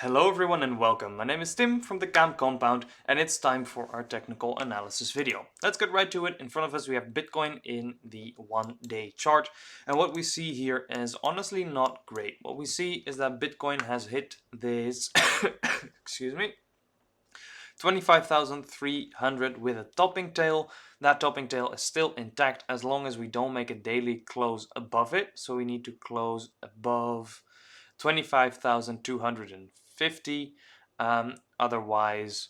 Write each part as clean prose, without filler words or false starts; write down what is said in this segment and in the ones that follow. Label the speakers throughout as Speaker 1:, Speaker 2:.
Speaker 1: Hello everyone and welcome. My name is Tim from the Camp Compound and it's time for our technical analysis video. Let's get right to it. In front of us we have Bitcoin in the 1-day chart, and what we see here is honestly not great. What we see is that Bitcoin has hit this excuse me, 25,300 with a topping tail. That topping tail is still intact as long as we don't make a daily close above it. So we need to close above 25,250. Otherwise,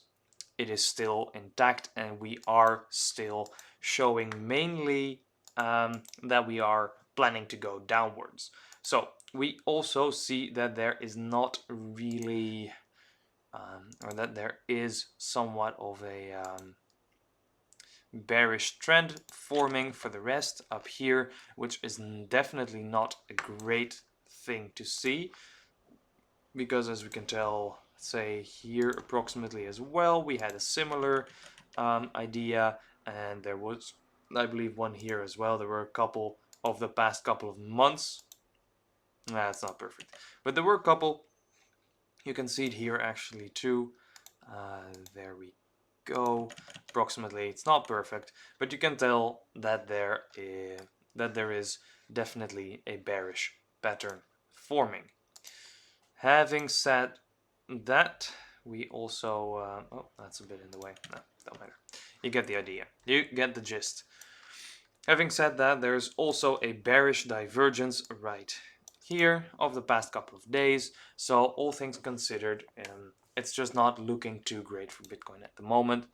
Speaker 1: it is still intact, and we are still showing mainly that we are planning to go downwards. So we also see that there is not really or that there is somewhat of a bearish trend forming for the rest up here, which is definitely not a great thing to see, because as we can tell, say here approximately as well, we had a similar idea, and there was, I believe, one here as well. There were a couple of the past couple of months. That's not perfect, but there were a couple. You can see it here actually too. There we go. Approximately, it's not perfect, but you can tell that there is definitely a bearish pattern forming. Having said that, we also oh, that's a bit in the way. No, don't matter. You get the idea. You get the gist. Having said that, there's also a bearish divergence right here of the past couple of days. So all things considered, it's just not looking too great for Bitcoin at the moment.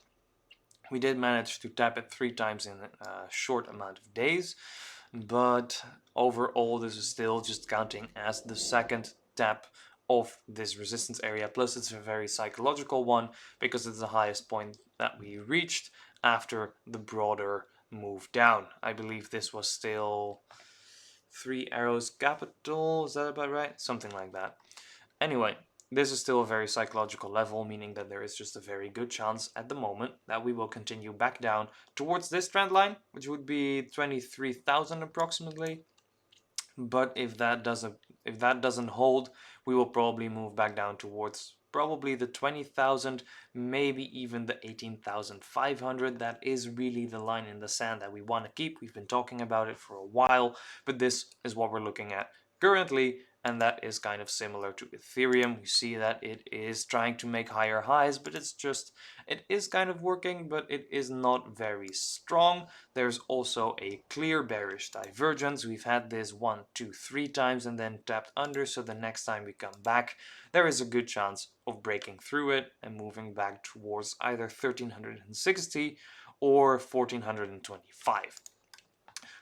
Speaker 1: We did manage to tap it 3 times in a short amount of days, but overall this is still just counting as the second tap of this resistance area. Plus it's a very psychological one because it's the highest point that we reached after the broader move down. I believe this was still 3 arrows capital, is that about right? Something like that. Anyway, this is still a very psychological level, meaning that there is just a very good chance at the moment that we will continue back down towards this trend line, which would be 23,000 approximately. But if that doesn't hold, we will probably move back down towards probably the 20,000, maybe even the 18,500. That is really the line in the sand that we want to keep. We've been talking about it for a while, but this is what we're looking at currently, and that is kind of similar to Ethereum. We see that it is trying to make higher highs, but it is kind of working, but it is not very strong. There's also a clear bearish divergence. We've had this 1, 2, 3 times and then tapped under, so the next time we come back, there is a good chance of breaking through it and moving back towards either 1360 or 1425.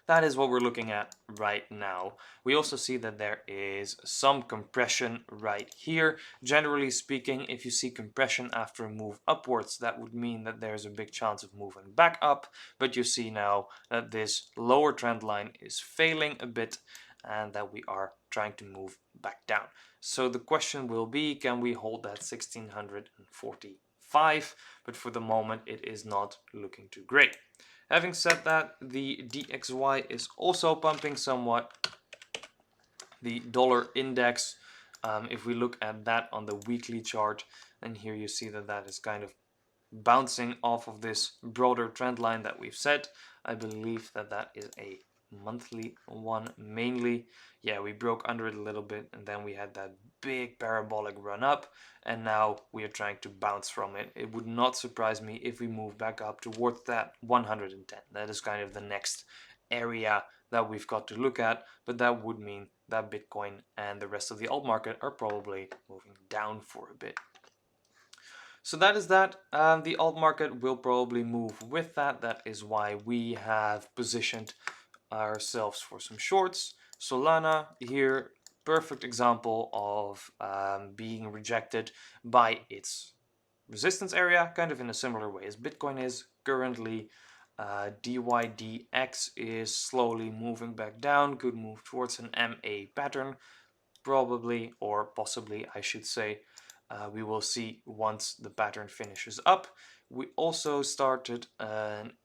Speaker 1: That is what we're looking at right now. We also see that there is some compression right here. Generally speaking, if you see compression after a move upwards, that would mean that there's a big chance of moving back up. But you see now that this lower trend line is failing a bit and that we are trying to move back down. So the question will be, can we hold that 1645? But for the moment, it is not looking too great. Having said that, the DXY is also pumping somewhat. The dollar index, if we look at that on the weekly chart, then here you see that that is kind of bouncing off of this broader trend line that we've set. I believe that that is a monthly one mainly. Yeah, we broke under it a little bit and then we had that big parabolic run up, and now we are trying to bounce from it. It would not surprise me if we move back up towards that 110. That is kind of the next area that we've got to look at, but that would mean that Bitcoin and the rest of the alt market are probably moving down for a bit. So that is that. The alt market will probably move with that. That is why we have positioned ourselves for some shorts. Solana here, perfect example of being rejected by its resistance area, kind of in a similar way as Bitcoin is currently. DYDX is slowly moving back down, could move towards an MA pattern, probably, or possibly, I should say. We will see once the pattern finishes up. We also started an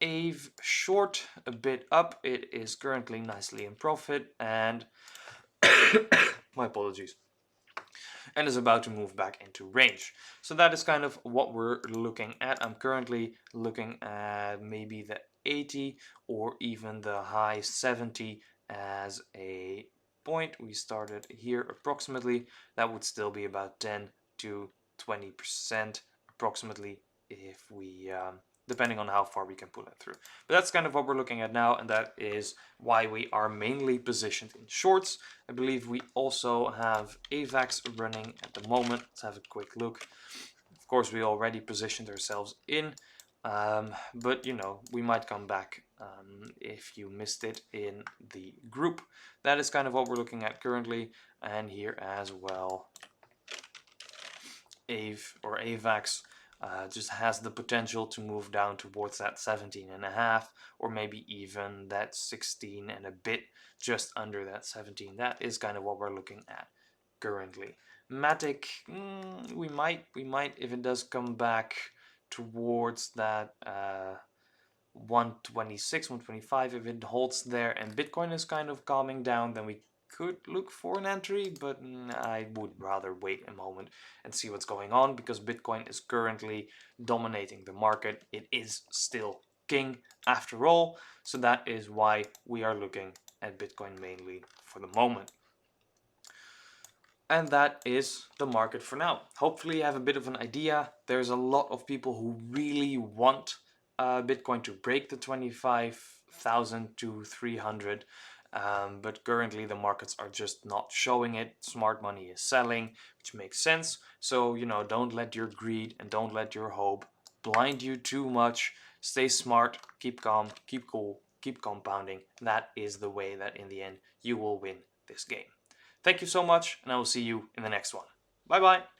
Speaker 1: AVE short a bit up. It is currently nicely in profit, and my apologies. and is about to move back into range. So that is kind of what we're looking at. I'm currently looking at maybe the 80 or even the high 70 as a point. We started here approximately. That would still be about 10 to 20% approximately if we depending on how far we can pull it through. But that's kind of what we're looking at now, and that is why we are mainly positioned in shorts. I believe we also have AVAX running at the moment. Let's have a quick look. Of course, we already positioned ourselves in, but you know, we might come back if you missed it in the group. That is kind of what we're looking at currently, and here as well. AVAX just has the potential to move down towards that 17.5 or maybe even that 16 and a bit, just under that 17. That is kind of what we're looking at currently. Matic, we might if it does come back towards that 126, 125, if it holds there and Bitcoin is kind of calming down, then we could look for an entry, but I would rather wait a moment and see what's going on, because Bitcoin is currently dominating the market. It is still king after all, so that is why we are looking at Bitcoin mainly for the moment. And that is the market for now. Hopefully you have a bit of an idea. There's a lot of people who really want Bitcoin to break the 25,000 to 300. But currently the markets are just not showing it. Smart money is selling, which makes sense. So, you know, don't let your greed and don't let your hope blind you too much. Stay smart, keep calm, keep cool, keep compounding. That is the way that in the end you will win this game. Thank you so much, and I will see you in the next one. Bye bye.